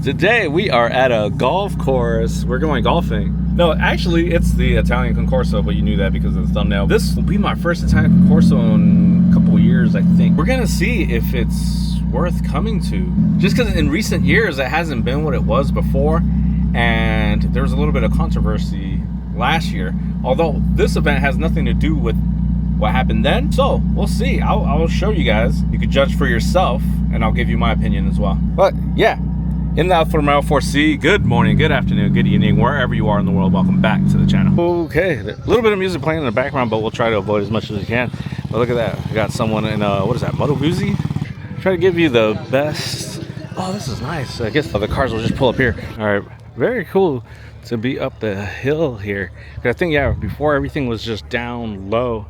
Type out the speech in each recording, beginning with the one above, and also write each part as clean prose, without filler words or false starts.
Today we are at a golf course. We're going golfing. No, actually it's the Italian Concorso, but you knew that because of the thumbnail. This will be my first Italian Concorso in a couple years, I think. We're gonna see if it's worth coming to. Just because in recent years it hasn't been what it was before, and there was a little bit of controversy last year. Although this event has nothing to do with what happened then, so we'll see. I'll show you guys. You can judge for yourself, and I'll give you my opinion as well. But yeah, in the Alfa Romeo 4C, good morning, good afternoon, good evening, wherever you are in the world. Welcome back to the channel. Okay, a little bit of music playing in the background, but we'll try to avoid as much as we can. But look at that, we got someone in what is that, Moto Guzzi? Try to give you the best. Oh, this is nice. I guess the cars will just pull up here. All right, very cool to be up the hill here. I think, yeah, before everything was just down low.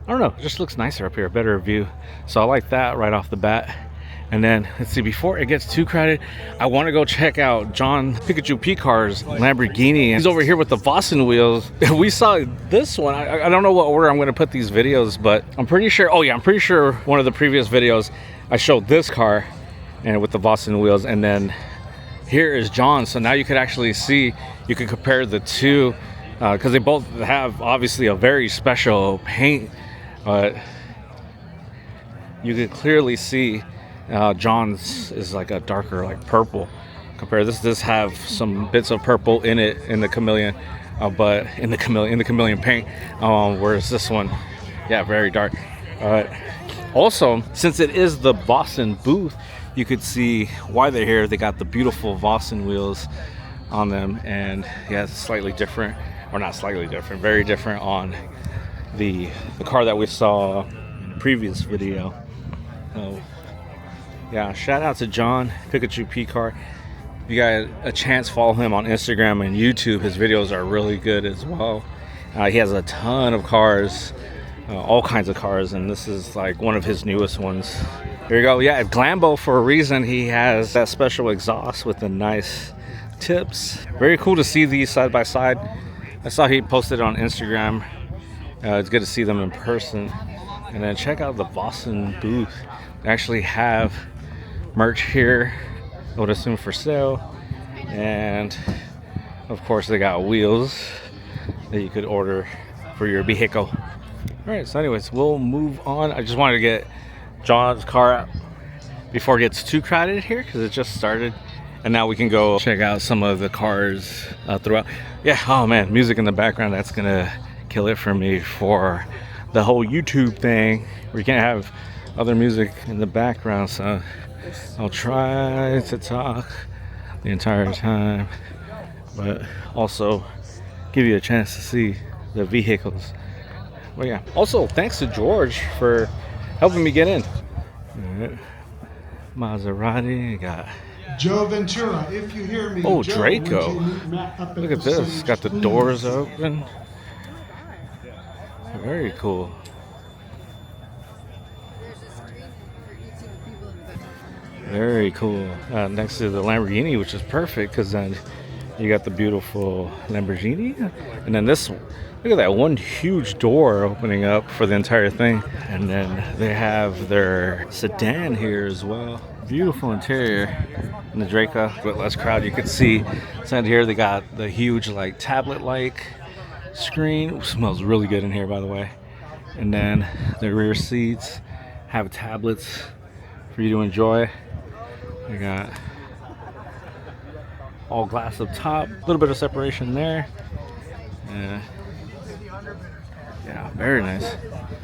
I don't know, it just looks nicer up here, better view. So I like that right off the bat. And then, let's see, before it gets too crowded, I want to go check out John Pikachu P Car's Lamborghini. He's over here with the Vossen wheels. We saw this one. I don't know what order I'm going to put these videos, but I'm pretty sure, oh yeah, I'm pretty sure one of the previous videos I showed this car and with the Vossen wheels, and then here is John. So now you could actually see, you can compare the two, because they both have obviously a very special paint, but you could clearly see John's is like a darker, like purple. Compare this have some bits of purple in it in the chameleon, but in the chameleon paint, whereas this one, yeah, very dark. Also, since it is the Vossen booth, you could see why they're here. They got the beautiful Vossen wheels on them, and yeah, it's slightly different, or not slightly different, very different on the car that we saw in the previous video. Yeah, shout out to John Pikachu P Car. If you got a chance, follow him on Instagram and YouTube. His videos are really good as well. He has a ton of cars, all kinds of cars, and this is like one of his newest ones. Here you go. Yeah, Glambo, for a reason. He has that special exhaust with the nice tips. Very cool to see these side by side. I saw he posted on Instagram. It's good to see them in person. And then check out the Vossen booth. They actually have merch here, I would assume for sale, and of course they got wheels that you could order for your vehicle. All right, so anyways, we'll move on. I just wanted to get John's car out before it gets too crowded here, because it just started, and now we can go check out some of the cars throughout. Yeah, oh man, music in the background, that's gonna kill it for me for the whole YouTube thing. We can't have other music in the background, so I'll try to talk the entire time, but also give you a chance to see the vehicles. Well, yeah, also thanks to George for helping me get in. All right. Maserati, got Joe Ventura, if you hear me. Oh, Joe, Draco, look at this, got the doors open. Very cool. Very cool. Next to the Lamborghini, which is perfect, because then you got the beautiful Lamborghini, and then this one. Look at that one huge door opening up for the entire thing, and then they have their sedan here as well. Beautiful interior in the Draco, but less crowd. You could see inside here they got the huge like tablet-like screen. Ooh, smells really good in here, by the way. And then the rear seats have tablets for you to enjoy. We got all glass up top, a little bit of separation there. Yeah, very nice.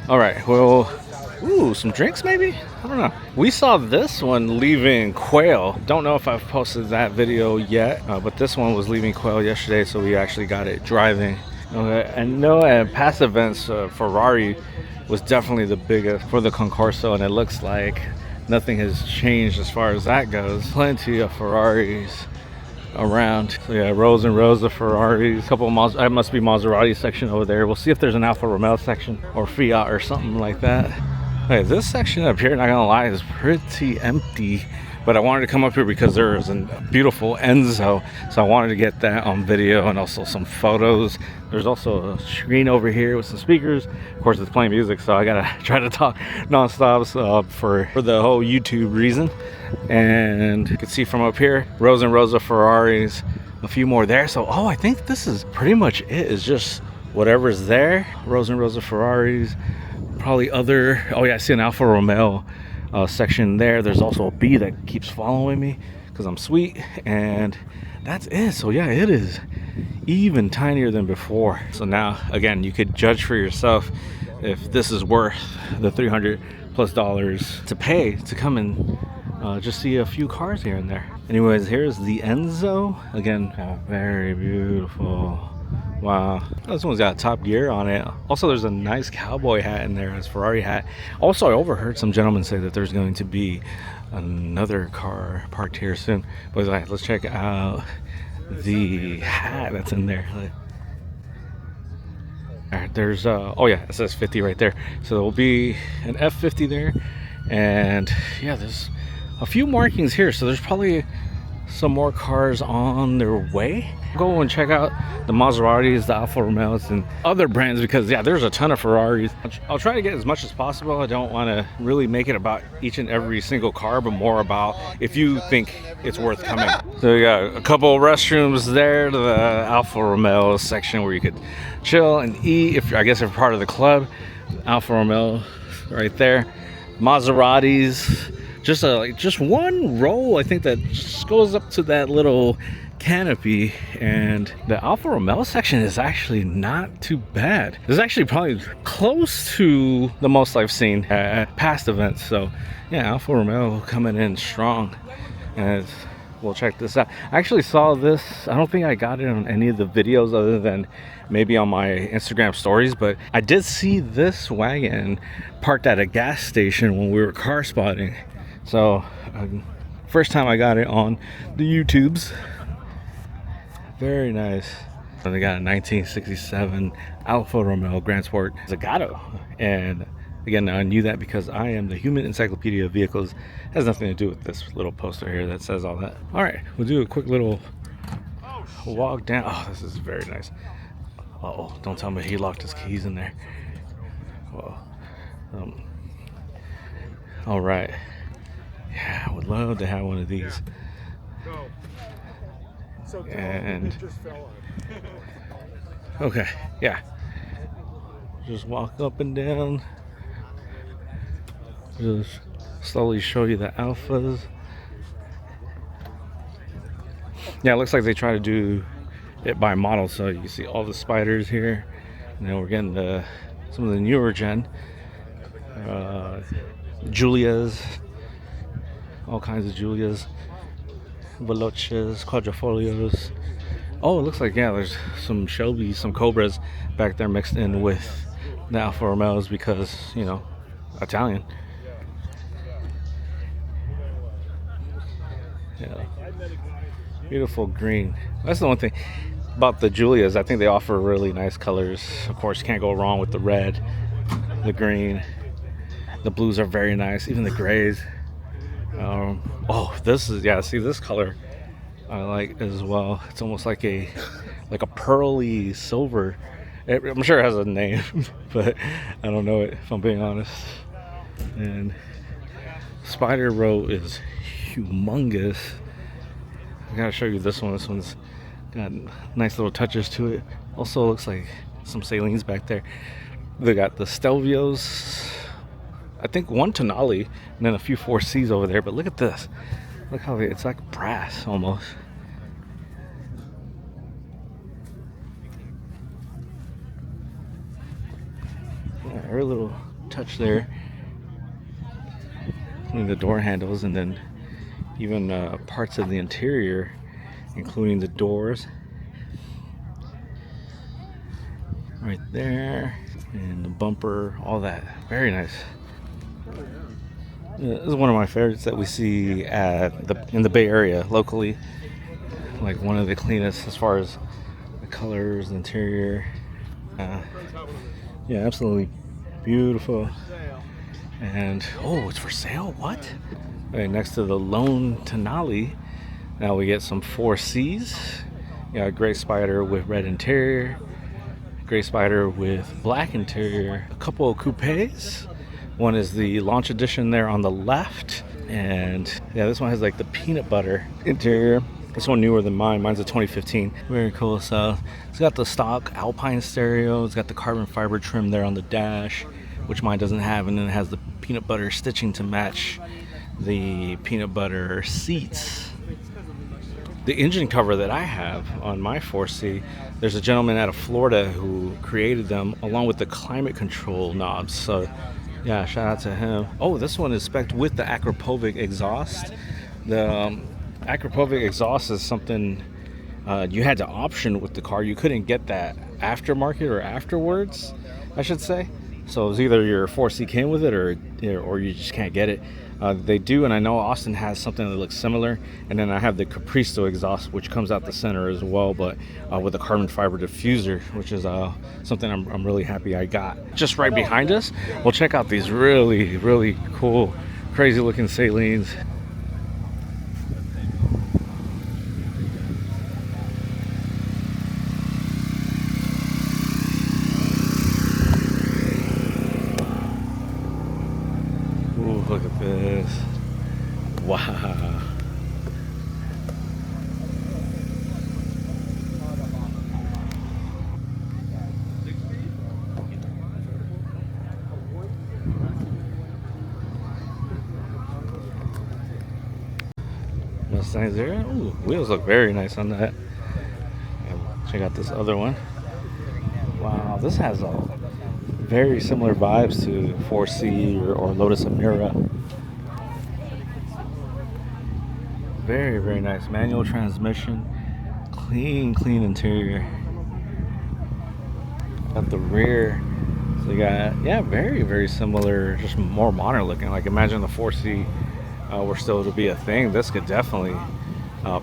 All right, well, ooh, some drinks maybe? I don't know. We saw this one leaving Quail. Don't know if I've posted that video yet, but this one was leaving Quail yesterday, so we actually got it driving. Okay, and no, at past events, Ferrari was definitely the biggest for the Concorso, and it looks like nothing has changed as far as that goes. Plenty of Ferraris around. So yeah, rows and rows of Ferraris. A couple of that must be Maserati section over there. We'll see if there's an Alfa Romeo section or Fiat or something like that. Okay, this section up here, not gonna lie, is pretty empty, But I wanted to come up here because there is a beautiful Enzo, so I wanted to get that on video and also some photos. There's also a screen over here with some speakers. Of course, it's playing music, so I gotta try to talk nonstop for the whole YouTube reason. And you can see from up here, rows and rows of Ferraris, a few more there. So, I think this is pretty much it. It's just whatever's there. Rows and rows of Ferraris, probably other. Oh yeah, I see an Alfa Romeo section there. There's also a bee that keeps following me because I'm sweet, and that's it. So yeah, it is even tinier than before. So now again, you could judge for yourself if this is worth the $300+ to pay to come and just see a few cars here and there. Anyways, here's the Enzo again. Very beautiful. Wow, this one's got Top Gear on it. Also, there's a nice cowboy hat in there, as Ferrari hat. Also, I overheard some gentlemen say that there's going to be another car parked here soon. But let's check out the hat that's in there. All right, there's oh yeah, it says 50 right there. So there will be an F50 there, and yeah, there's a few markings here. So there's probably some more cars on their way. Go and check out the Maseratis, the Alfa Romeos, and other brands, because yeah, there's a ton of Ferraris. I'll try to get as much as possible. I don't want to really make it about each and every single car, but more about if you think it's worth coming. So we got a couple of restrooms there to the Alfa Romeo section where you could chill and eat. If you're part of the club, Alfa Romeo right there. Maseratis, just one row, I think, that just goes up to that little canopy. And the Alfa Romeo section is actually not too bad. It's actually probably close to the most I've seen at past events. So yeah, Alfa Romeo coming in strong. And we'll check this out. I actually saw this, I don't think I got it on any of the videos other than maybe on my Instagram stories, but I did see this wagon parked at a gas station when we were car spotting. So first time I got it on the YouTubes. Very nice. And they got a 1967 Alfa Romeo Grand Sport Zagato. And again, I knew that because I am the human encyclopedia of vehicles. It has nothing to do with this little poster here that says all that. All right, we'll do a quick little walk down. Oh, this is very nice. Uh-oh, don't tell me he locked his keys in there. Well, all right. Yeah, I would love to have one of these. And okay, yeah, just walk up and down, just slowly show you the Alphas. Yeah, it looks like they try to do it by model, so you can see all the Spiders here, and then we're getting some of the newer gen Giulias, all kinds of Giulias, Veloces, Quadrifolios. Oh, it looks like, yeah, there's some Shelbys, some Cobras back there mixed in with the Alfa Romeos because, you know, Italian. Yeah, beautiful green. That's the one thing about the Giulias. I think they offer really nice colors. Of course, you can't go wrong with the red, the green. The blues are very nice, even the grays. Oh, this is, yeah, see this color I like as well. It's almost like a pearly silver. I'm sure it has a name, but I don't know it, if I'm being honest. And Spider row is humongous. I gotta show you this one. This one's got nice little touches to it. Also looks like some Salines back there. They got the Stelvios, I think one Tonali, and then a few 4Cs over there. But look at this. Look how it's like brass almost. Yeah, every little touch there. Including the door handles, and then even parts of the interior, including the doors. Right there. And the bumper, all that. Very nice. Yeah, this is one of my favorites that we see in the Bay Area locally. Like one of the cleanest as far as the colors, the interior. Yeah, absolutely beautiful. And oh, it's for sale? What? Right next to the lone Tonali. Now we get some 4Cs. Got a gray Spider with red interior, gray Spider with black interior, a couple of coupes. One is the launch edition there on the left, and yeah, this one has like the peanut butter interior. This one newer than mine. Mine's a 2015. Very cool. So it's got the stock Alpine stereo. It's got the carbon fiber trim there on the dash, which mine doesn't have, and then it has the peanut butter stitching to match the peanut butter seats. The engine cover that I have on my 4C, there's a gentleman out of Florida who created them along with the climate control knobs. So yeah, shout out to him. Oh, this one is spec'd with the Akrapovic exhaust. The Akrapovic exhaust is something you had to option with the car. You couldn't get that aftermarket or afterwards, I should say. So it was either your 4C came with it or you just can't get it. They do, and I know Austin has something that looks similar. And then I have the Capristo exhaust, which comes out the center as well, but with a carbon fiber diffuser, which is something I'm really happy I got. Just right behind us, we'll check out these really, really cool, crazy looking Salines. Look at this. Wow. Mustangs there. Ooh, wheels look very nice on that. Check out this other one. Wow, this has a very similar vibes to 4C or Lotus Emira. Very, very nice. Manual transmission. Clean interior. Got the rear. So you got, yeah, very, very similar, just more modern looking. Like imagine the 4C were still to be a thing. This could definitely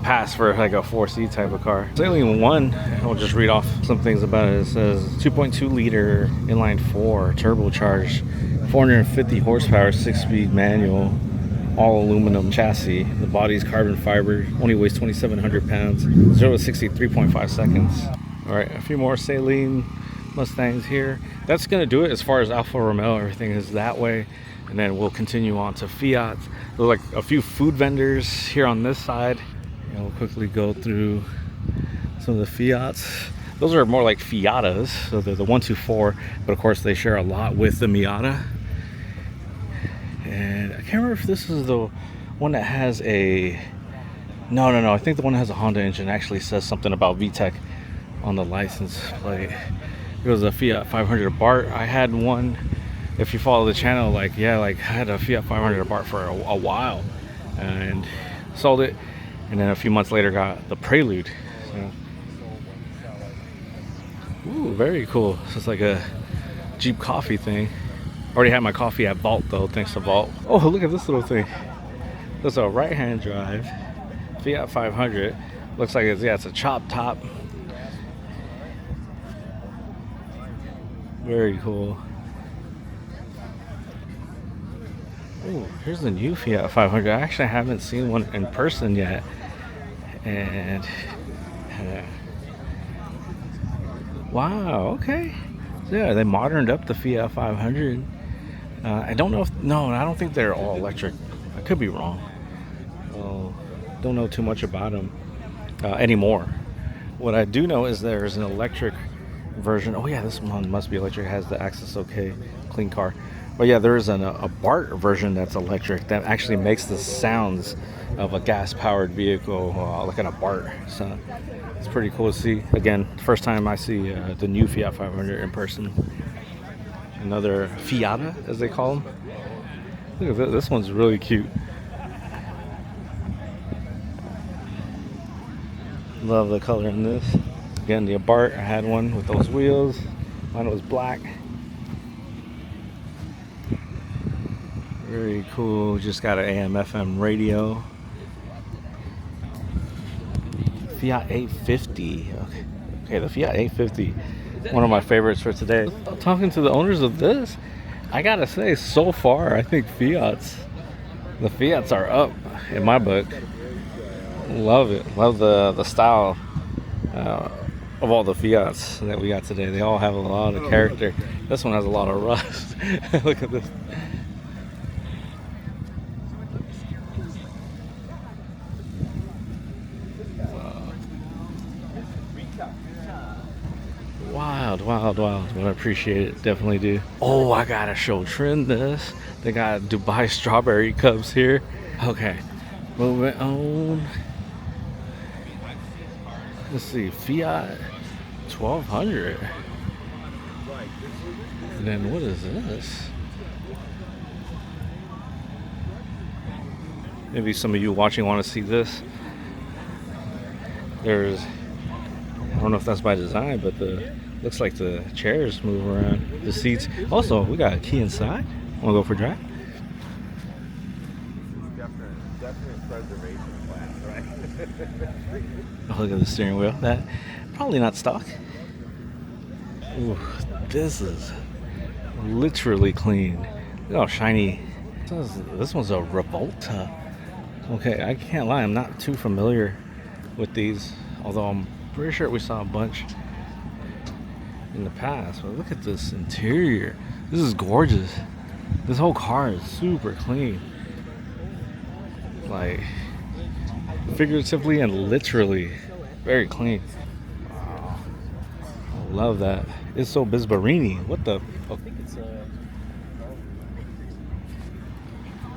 pass for like a 4C type of car. Saline 1, I'll just read off some things about it. It says 2.2 liter inline 4 turbocharged, 450 horsepower, 6-speed manual, all aluminum chassis. The body's carbon fiber, only weighs 2,700 pounds, 0 to 60 3.5 seconds. All right, a few more Saline Mustangs here. That's gonna do it as far as Alfa Romeo. Everything is that way, and then we'll continue on to Fiat. There's like a few food vendors here on this side. We'll quickly go through some of the Fiats. Those are more like Fiatas, so they're the 124, but of course they share a lot with the Miata. And I can't remember if this is the one that has a... No, I think the one that has a Honda engine actually says something about VTEC on the license plate. It was a Fiat 500 Abarth. I had one, if you follow the channel, I had a Fiat 500 Abarth for a while and sold it. And then a few months later got the Prelude. So. Ooh, very cool. So it's like a Jeep coffee thing. Already had my coffee at Vault though, thanks to Vault. Oh, look at this little thing. That's a right-hand drive Fiat 500. Looks like it's a chop top. Very cool. Oh, here's the new Fiat 500. I actually haven't seen one in person yet. And wow, okay. So yeah, they moderned up the Fiat 500. I don't know if, no, I don't think they're all electric. I could be wrong. Don't know too much about them anymore. What I do know is there's an electric version. Oh yeah, this one must be electric. It has the Access OK clean car. But yeah, there is a Abarth version that's electric that actually makes the sounds of a gas-powered vehicle, like an Abarth. So it's pretty cool to see. Again, first time I see the new Fiat 500 in person. Another Fiata, as they call them. Look at this. This one's really cute. Love the color in this. Again, the Abarth, I had one with those wheels. Mine was black. Very cool. Just got an AM/FM radio. Fiat 850. Okay, the Fiat 850. One of my favorites for today. Talking to the owners of this, I gotta say, so far, I think Fiat's The Fiats are up in my book. Love it. Love the style of all the Fiats that we got today. They all have a lot of character. This one has a lot of rust. Look at this. Wild, wild, wild. But I appreciate it. Definitely do. Oh, I gotta show Trin this. They got Dubai strawberry cups here. Okay. Moving on. Let's see. Fiat 1200. And then what is this? Maybe some of you watching want to see this. There's, I don't know if that's by design, but looks like the chairs move around, the seats. Also, we got a key inside. Want to go for a drive? Definite preservation class, right? Oh, look at the steering wheel. That probably not stock. Ooh, this is literally clean. Look how shiny. This one's a Revolta. Okay, I can't lie. I'm not too familiar with these, although I'm pretty sure we saw a bunch in the past. But look at this interior. This is gorgeous. This whole car is super clean. Like, figuratively and literally very clean. Wow. I love that. It's so Bisbarini. What the fuck?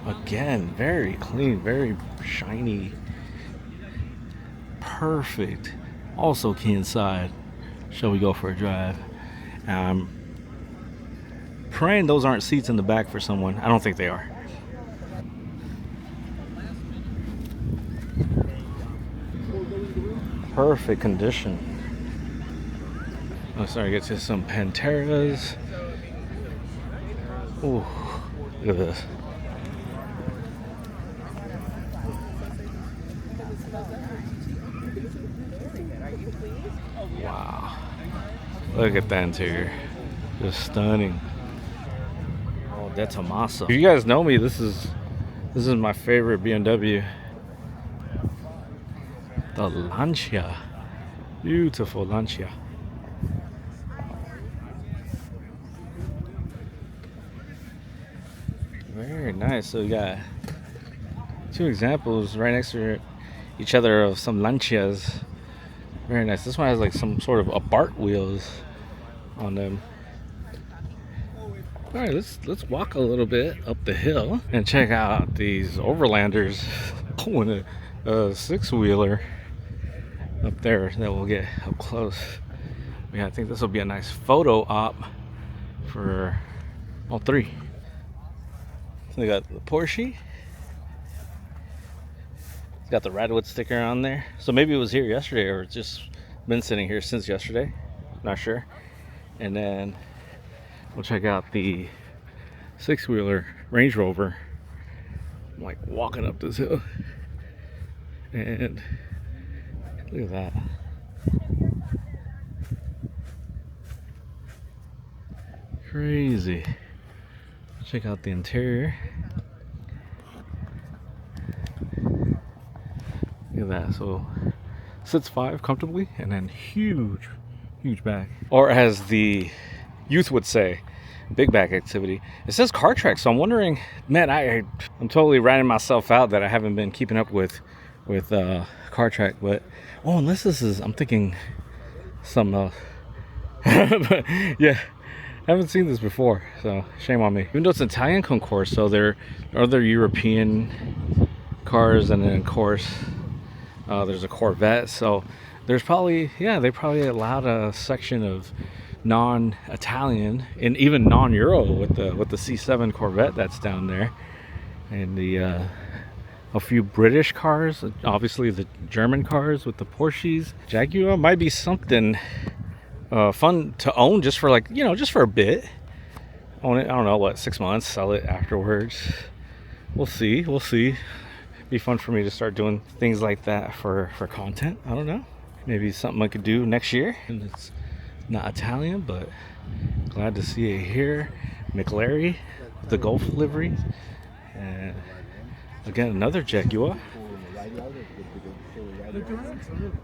Again, very clean, very shiny. Perfect. Also key inside. Shall we go for a drive? Praying those aren't seats in the back for someone. I don't think they are. Perfect condition. Oh, sorry, get to some Panteras. Ooh, look at this. Wow. Look at that interior. Just stunning. Oh, that's Tomaso. If you guys know me, this is my favorite BMW. The Lancia. Beautiful Lancia. Very nice. So we got two examples right next to each other of some Lancias. Very nice. This one has like some sort of Abarth wheels on them. All right, let's walk a little bit up the hill and check out these Overlanders. Oh, and a six-wheeler up there that we'll get up close. Yeah, I think this will be a nice photo op for all three. So we got the Porsche. It's got the Radwood sticker on there. So maybe it was here yesterday or it's just been sitting here since yesterday. Not sure. And then we'll check out the six-wheeler Range Rover. I'm like walking up this hill. And look at that. Crazy. Check out the interior. Look at that. So sits 5 comfortably and then huge back. Or as the youth would say, big back activity. It says car track, so I'm wondering, man, I'm totally ratting myself out that I haven't been keeping up with car track. But unless this is, I'm thinking something else. But yeah, I haven't seen this before, so shame on me. Even though it's Italian Concorso, there are other European cars, and then of course there's a Corvette. So there's probably, they probably allowed a section of non-Italian and even non-Euro with the C7 Corvette that's down there, and the a few British cars, obviously the German cars with the Porsches. Jaguar might be something fun to own just for just for a bit. Own it, I don't know, what, 6 months, sell it afterwards. We'll see. Be fun for me to start doing things like that for content. I don't know. Maybe something I could do next year. And it's not Italian, but glad to see it here. McLaren, the Golf livery. And Again, another Jaguar.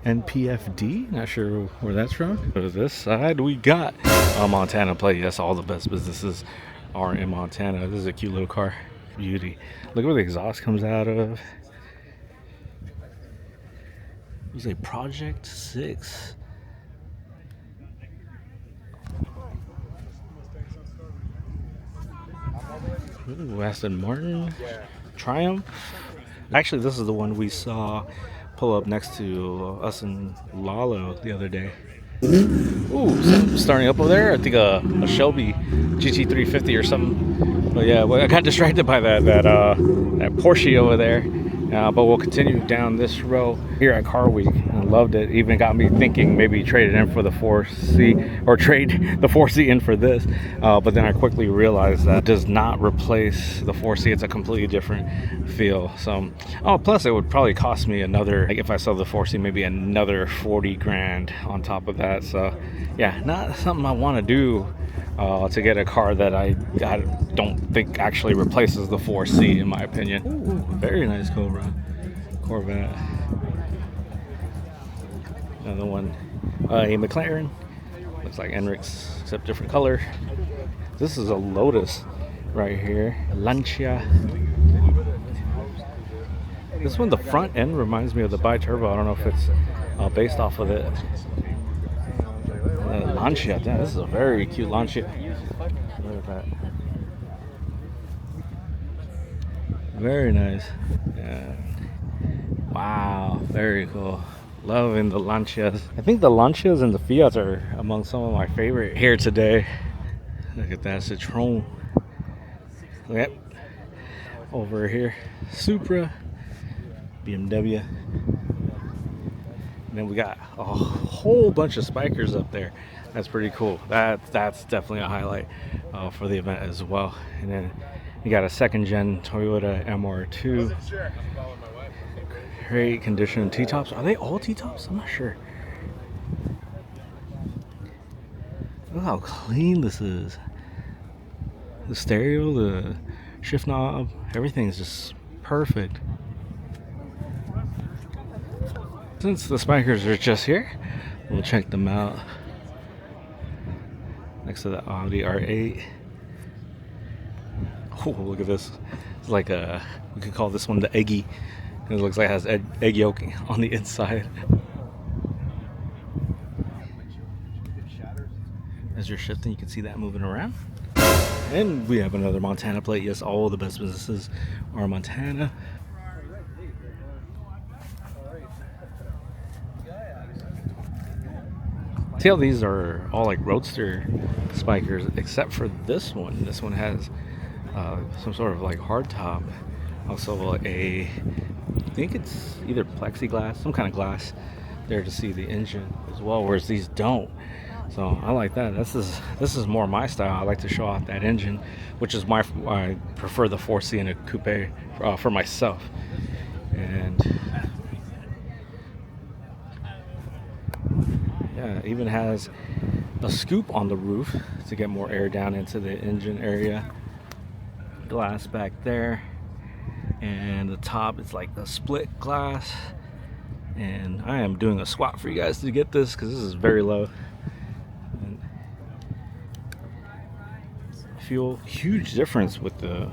NPFD, not sure where that's from. But this side we got a Montana plate. Yes, all the best businesses are in Montana. This is a cute little car. Beauty. Look where the exhaust comes out of. It was a Project 6. Ooh, Aston Martin. Triumph. Actually, this is the one we saw pull up next to us in Lalo the other day. Ooh, starting up over there. I think a Shelby GT350 or something. But yeah, I got distracted by that Porsche over there. But we'll continue down this row here at Car Week. I loved it. Even got me thinking maybe trade it in for the 4C or trade the 4C in for this. But then I quickly realized that it does not replace the 4C. It's a completely different feel. So, plus it would probably cost me another, like if I sell the 4C, maybe another 40 grand on top of that. So yeah, not something I want to do. To get a car that I don't think actually replaces the 4C, in my opinion. Ooh, very nice Corvette. Another one, a McLaren. Looks like Enrix, except different color. This is a Lotus right here, Lancia. This one, the front end reminds me of the bi-turbo. I don't know if it's based off of it. Lancia, damn, this is a very cute Lancia. Look at that. Very nice. Yeah. Wow, very cool. Loving the Lancias. I think the Lancias and the Fiats are among some of my favorite here today. Look at that Citroen. Yep. Over here, Supra, BMW. And then we got a whole bunch of Spikers up there. That's pretty cool. That's definitely a highlight for the event as well. And then you got a second gen Toyota MR2. Great condition T-tops. Are they all T-tops? I'm not sure. Look how clean this is. The stereo, the shift knob, everything's just perfect. Since the Spikers are just here, we'll check them out. Next to the Audi R8. Oh, look at this. It's like we could call this one the Eggy. It looks like it has egg yolk on the inside. As you're shifting, you can see that moving around. And we have another Montana plate. Yes, all the best businesses are Montana. See how these are all like roadster Spikers, except for this one. This one has some sort of like hard top. Also I think it's either plexiglass, some kind of glass there to see the engine as well, whereas these don't. So I like that. This is more my style. I like to show off that engine, which is why I prefer the 4C in a coupe for myself. And yeah, it even has a scoop on the roof to get more air down into the engine area. Glass back there, and the top is like the split glass. And I am doing a swap for you guys to get this because this is very low. And fuel, huge difference with the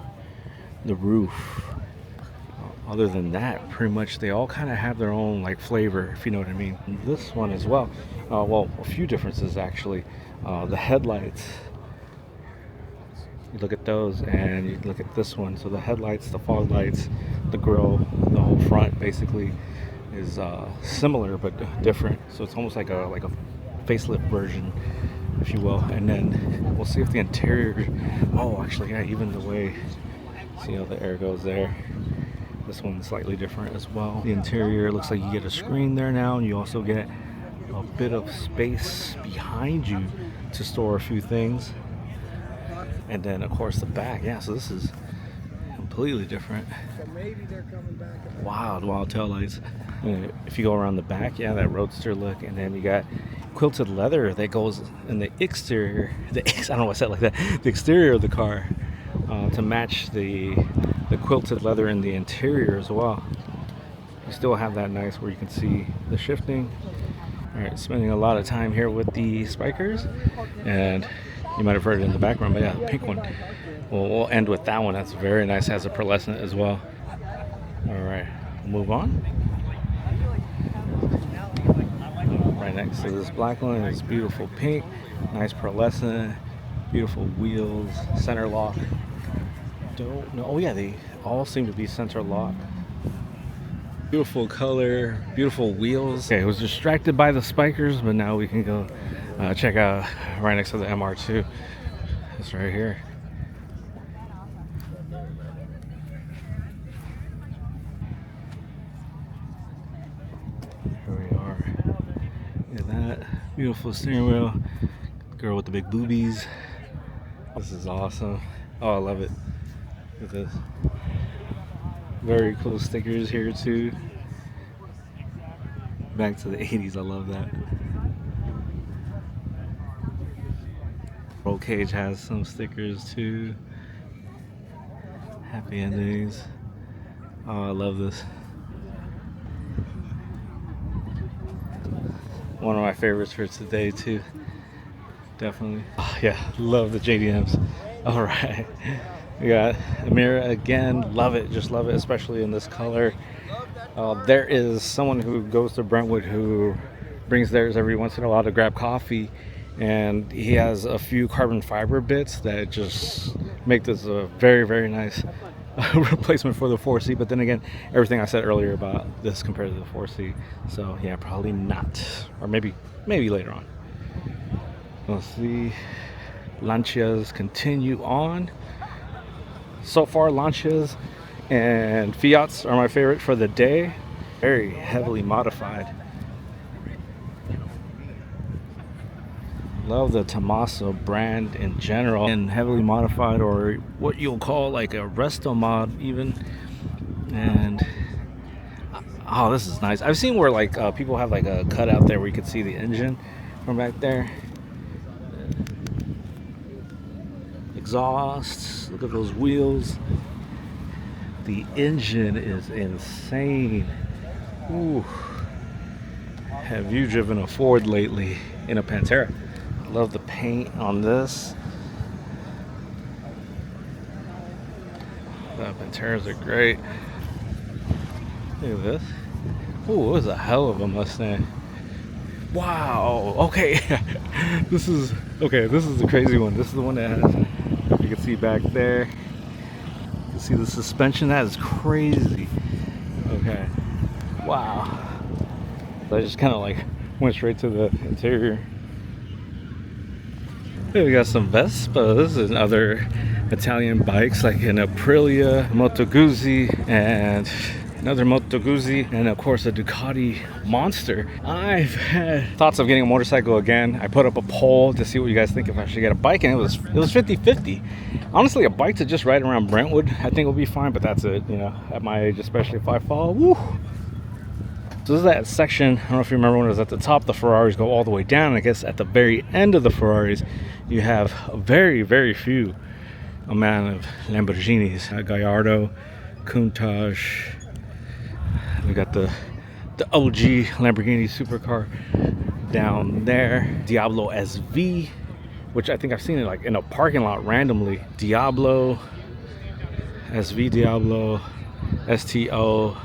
roof. Other than that, pretty much they all kind of have their own like flavor, if you know what I mean. And this one as well. Well, a few differences actually. The headlights. You look at those and you look at this one. So the headlights, the fog lights, the grille, the whole front basically is similar but different. So it's almost like a facelift version, if you will. And then we'll see if the interior. Oh, actually, yeah, even the way. See how the air goes there. This one's slightly different as well. The interior looks like you get a screen there now, and you also get a bit of space behind you to store a few things. And then of course the back, yeah, so this is completely different. Wild tail lights. And if you go around the back, yeah, that roadster look. And then you got quilted leather that goes in the exterior. I don't know why I said it like that. The exterior of the car to match the the quilted leather in the interior as well. You still have that nice where you can see the shifting. All right, spending a lot of time here with the Spijkers, and you might have heard it in the background, but yeah, the pink one. Well, we'll end with that one. That's very nice. Has a pearlescent as well. All right, move on. Right next to this black one is beautiful pink, nice pearlescent, beautiful wheels, center lock. Don't know. Oh yeah, they all seem to be center lock. Beautiful color, beautiful wheels. Okay, I was distracted by the Spijkers, but now we can go check out right next to the MR2. It's right here. Here we are. Look at that. Beautiful steering wheel. Girl with the big boobies. This is awesome. Oh, I love it. Look at this. Very cool stickers here too. Back to the 80s, I love that. Roll cage has some stickers too. Happy endings. Oh, I love this. One of my favorites for today too. Definitely. Oh, yeah, love the JDMs. All right. We got Amira again. Love it. Just love it, especially in this color. There is someone who goes to Brentwood who brings theirs every once in a while to grab coffee, and he has a few carbon fiber bits that just make this a very, very nice replacement for the 4C. But then again, everything I said earlier about this compared to the 4C. So yeah, probably not. Or maybe later on. We'll see. Lancias continue on. So far, Lancias and Fiats are my favorite for the day. Very heavily modified. Love the Tomaso brand in general, and heavily modified, or what you'll call like a resto mod even. And oh, this is nice. I've seen where like people have like a cutout there where you can see the engine from back there. Exhausts, look at those wheels. The engine is insane. Ooh. Have you driven a Ford lately in a Pantera? Love the paint on this. The Panteras are great. Look at this. Ooh, it was a hell of a Mustang. Wow. Okay. This is the crazy one. This is the one that has, you can see back there. You can see the suspension. That is crazy. Okay. Wow. So I just kind of like went straight to the interior. Here we got some Vespas and other Italian bikes like an Aprilia, Moto Guzzi, and another Moto Guzzi, and of course a Ducati Monster. I've had thoughts of getting a motorcycle again. I put up a poll to see what you guys think if I should get a bike, and it was 50-50. Honestly, a bike to just ride around Brentwood, I think will be fine, but that's it, you know, at my age, especially if I fall. Woo! So this is that section, I don't know if you remember when it was at the top, the Ferraris go all the way down. I guess at the very end of the Ferraris, you have a very, very few amount of Lamborghinis. Gallardo, Countach. We got the OG Lamborghini supercar down there. Diablo SV, which I think I've seen it like in a parking lot randomly. Diablo, SV Diablo, STO,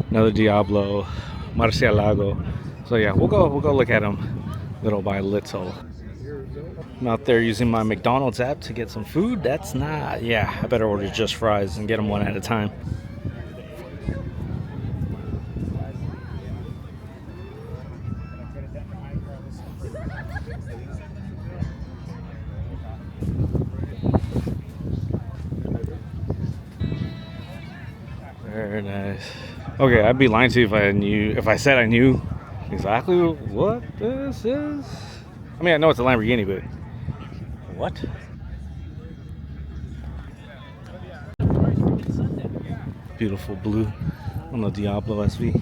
another Diablo, Murcielago. So yeah, we'll go look at them little by little. I'm out there using my McDonald's app to get some food. That's not, yeah, I better order just fries and get them one at a time. Very nice. Okay, I'd be lying to you if I said I knew exactly what this is. I mean, I know it's a Lamborghini, but what? Beautiful blue on the Diablo SV.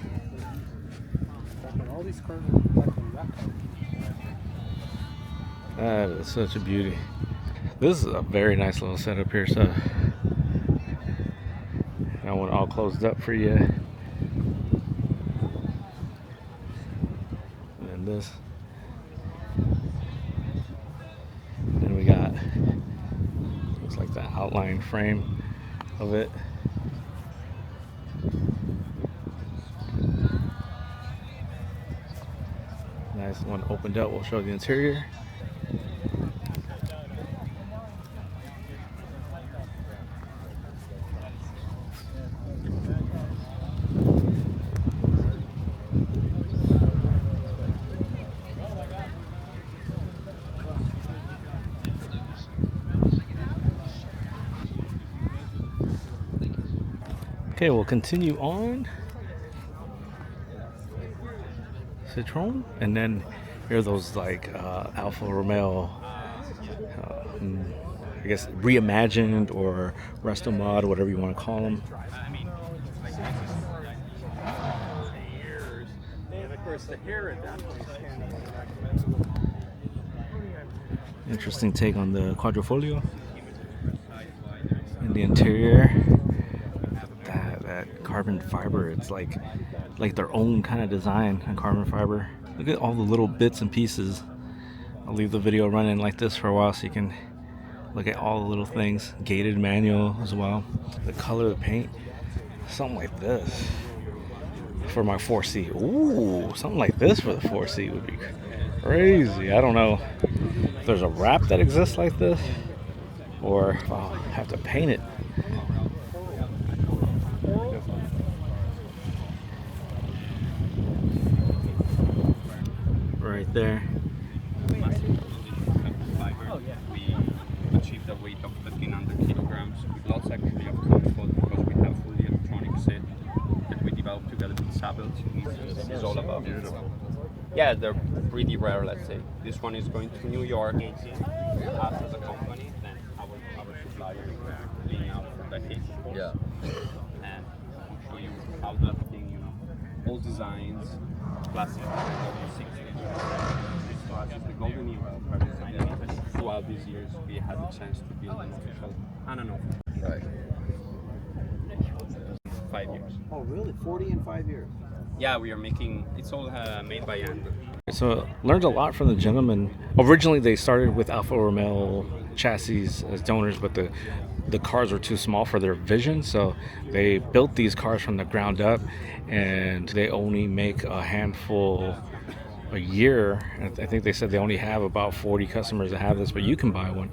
That is such a beauty. This is a very nice little setup here. So That one all closed up for you. And then this. Then we got, looks like the outline frame of it. Nice one opened up. We'll show the interior. Okay, we'll continue on. Citroen, and then here are those like Alfa Romeo, I guess reimagined or resto mod, whatever you want to call them. Interesting take on the quadrifoglio and the interior. That carbon fiber, it's like their own kind of design on carbon fiber. Look at all the little bits and pieces. I'll leave the video running like this for a while so you can look at all the little things. Gated manual as well. The color of the paint, something like this for my 4C. Ooh, something like this for the 4C would be crazy. I don't know if there's a wrap that exists like this or if I'll have to paint it. Right there. We achieved a weight of 1,500 kilograms with lots actually of comfort because we have fully electronic set that we developed together with Sabelt. It's all about beautiful. Yeah, they're pretty rare, let's say. This one is going to New York. Us as a company, then our supplier being out for decades. Yeah. And I'll show you how that thing, you know, all designs, classic. The golden era of car design. Throughout these years, we had the chance to build an official and an official. Right. 5 years. Oh, really? 40 in 5 years? Yeah, we are making. It's all made by hand. So learned a lot from the gentleman. Originally, they started with Alfa Romeo chassis as donors, but the cars were too small for their vision, so they built these cars from the ground up, and they only make a handful a year. I think they said they only have about 40 customers that have this, but you can buy one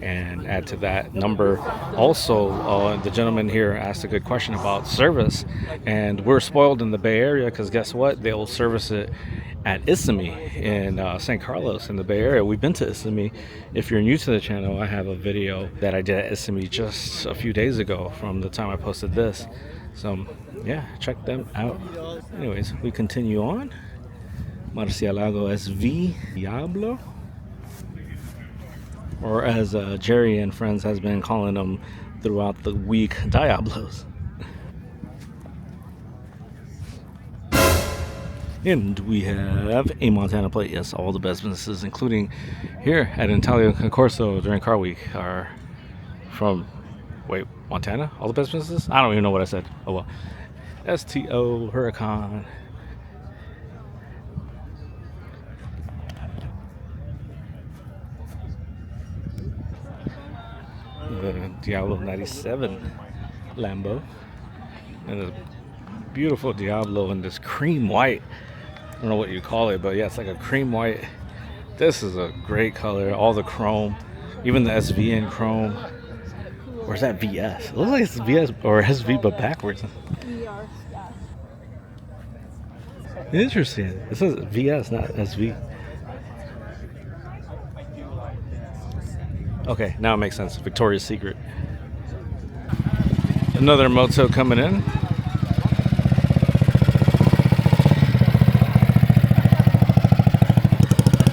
and add to that number. Also, the gentleman here asked a good question about service, and we're spoiled in the Bay Area because guess what? They'll service it at Isami in San Carlos in the Bay Area. We've been to Isami. If you're new to the channel, I have a video that I did at Isami just a few days ago from the time I posted this. So yeah, check them out. Anyways, we continue on. Murcielago SV Diablo, or as Jerry and friends has been calling them throughout the week, Diablos. And we have a Montana plate. Yes, all the best businesses, including here at Italian Concorso during Car Week, are from, wait, Montana? All the best businesses? I don't even know what I said. Oh well. STO, Huracan. The Diablo 97 Lambo, and a beautiful Diablo in this cream white. I don't know what you call it, but yeah, it's like a cream white. This is a great color. All the chrome, even the SV in chrome. Where's that VS? It looks like it's VS or SV but backwards. Interesting. It says VS, not SV. Okay, now it makes sense. Victoria's Secret. Another moto coming in.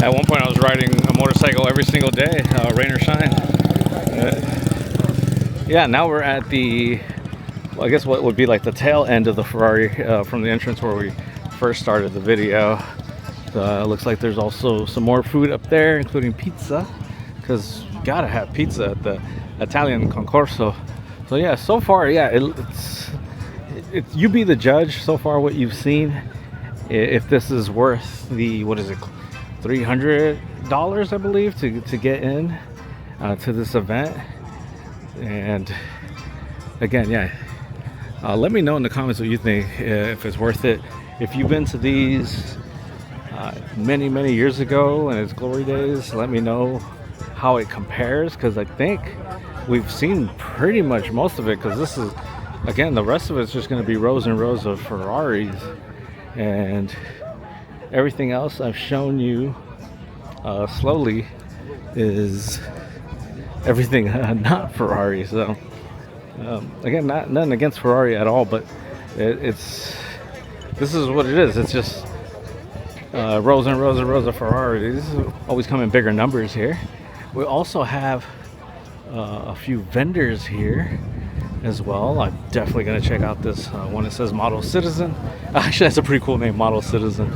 At one point I was riding a motorcycle every single day, rain or shine. Yeah, now we're at the, well, I guess what would be like the tail end of the Ferrari from the entrance where we first started the video. Looks like there's also some more food up there, including pizza, because you gotta have pizza at the Italian Concorso. So So yeah, so far, yeah, it's you be the judge so far what you've seen. If this is worth the, what is it, $300 I believe to get in to this event. And again, yeah, let me know in the comments what you think, if it's worth it. If you've been to these many years ago in its glory days, let me know how it compares, because I think we've seen pretty much most of it, because this is, again, the rest of it's just going to be rows and rows of Ferraris, and everything else I've shown you slowly is everything not Ferrari. So again, nothing against Ferrari at all, but this is what it is. It's just rows and rows and rows of Ferraris. These always come in bigger numbers here. We also have a few vendors here as well. I'm definitely going to check out this one that says Model Citizen. Actually, that's a pretty cool name, Model Citizen.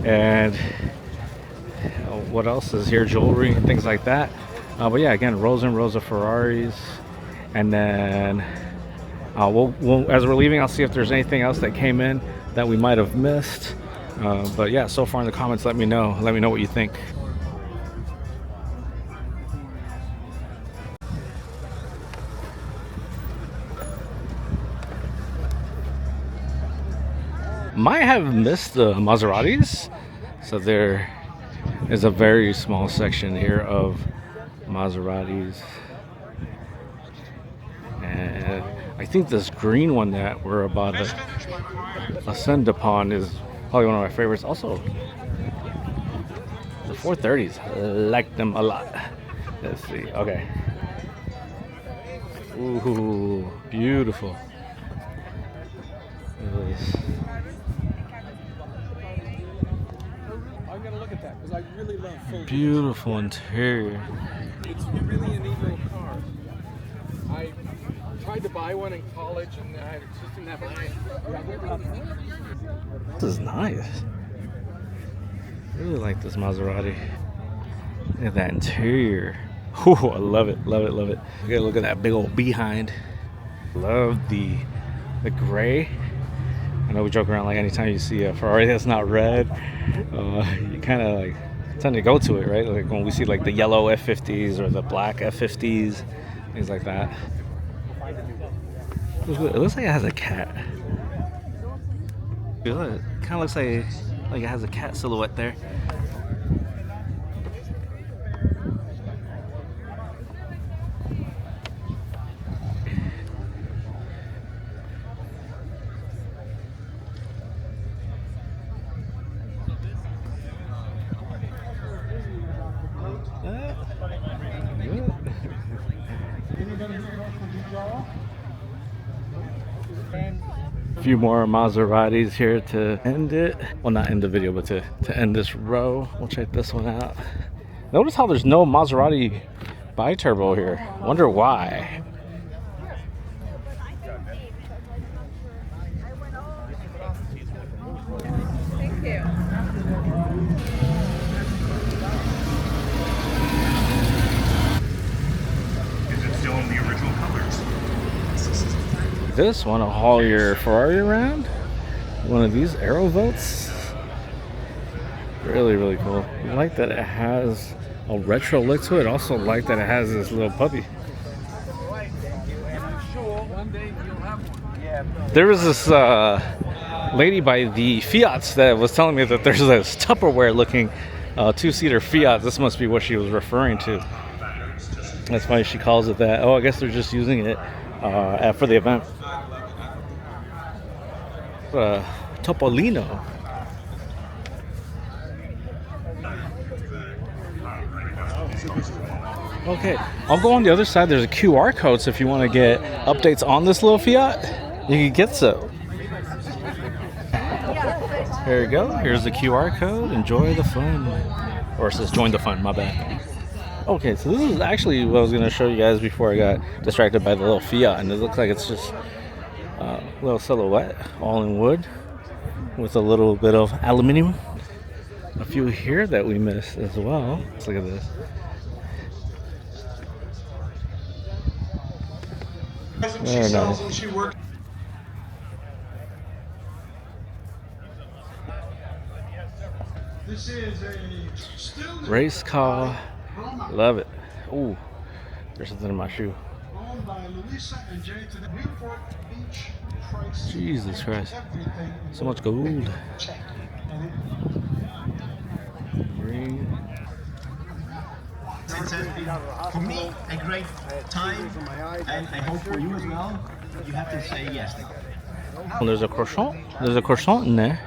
And what else is here? Jewelry and things like that. But yeah, again, rows and rows of Ferraris. And then we'll, as we're leaving, I'll see if there's anything else that came in that we might have missed. But yeah, so far in the comments, let me know what you think. Might have missed the Maseratis. So there is a very small section here of Maseratis. And I think this green one that we're about to ascend upon is probably one of my favorites. Also, the 430s, I like them a lot. Let's see. Okay. Ooh, beautiful. I'm gonna look at that because I really love full. Beautiful interior. It's really a neat little car. I tried to buy one in college and I just didn't have time. This is nice. I really like this Maserati. Look at that interior. Ooh, I love it, love it, love it. You gotta look at that big old behind. Love the gray. I know we joke around like anytime you see a Ferrari that's not red, you kind of like tend to go to it, right? Like when we see like the yellow F50s or the black F50s, things like that. It looks like it has a cat. It kind of looks like it has a cat silhouette there. A few more Maseratis here to end it. Well, not end the video, but to end this row. We'll check this one out. Notice how there's no Maserati bi-turbo here. Wonder why. Thank you. Is it still in the original colors? This want to haul your Ferrari around? One of these aero votes? Really cool. I like that it has a retro look to it. Also like that it has this little puppy. There was this lady by the Fiats that was telling me that there's this Tupperware looking two-seater Fiat. This must be what she was referring to. That's why she calls it that. Oh, I guess they're just using it for the event. Topolino. Okay, I'll go on the other side. There's a QR code, so if you want to get updates on this little Fiat, you can get so. There you go. Here's the QR code. Enjoy the fun. Or it says join the fun, my bad. Okay, so this is actually what I was going to show you guys before I got distracted by the little Fiat. And it looks like it's just a little silhouette, all in wood, with a little bit of aluminum. A few here that we missed as well. Let's look at this. She Very sells nice. them. She works. This is a still new Race car. Roma, Love it. Ooh, there's something in my shoe. owned by Louisa and Jay to the Newport Beach. Price. Jesus Christ. Everything. So much gold. Check. Green. It's for me a great time, and I hope for you as well. You have to say yes. Well, there's a croissant. There's a croissant in there.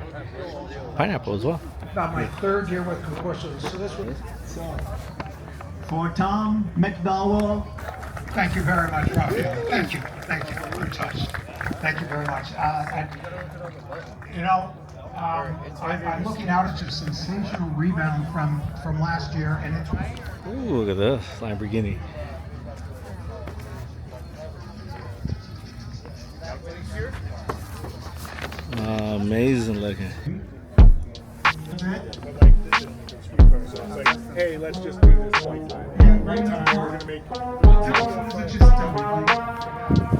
Pineapple as well. About my third year with Concorso. So this was. For Tom McDowell. Thank you very much, Raphael. Thank you. Thank you. We're touched. Thank you very much. I'm looking out at a sensational rebound from last year, and it's Ooh, look at this Lamborghini. Amazing looking. Hey, let's just do this one time. yeah, great time. We're gonna make. Just tell me.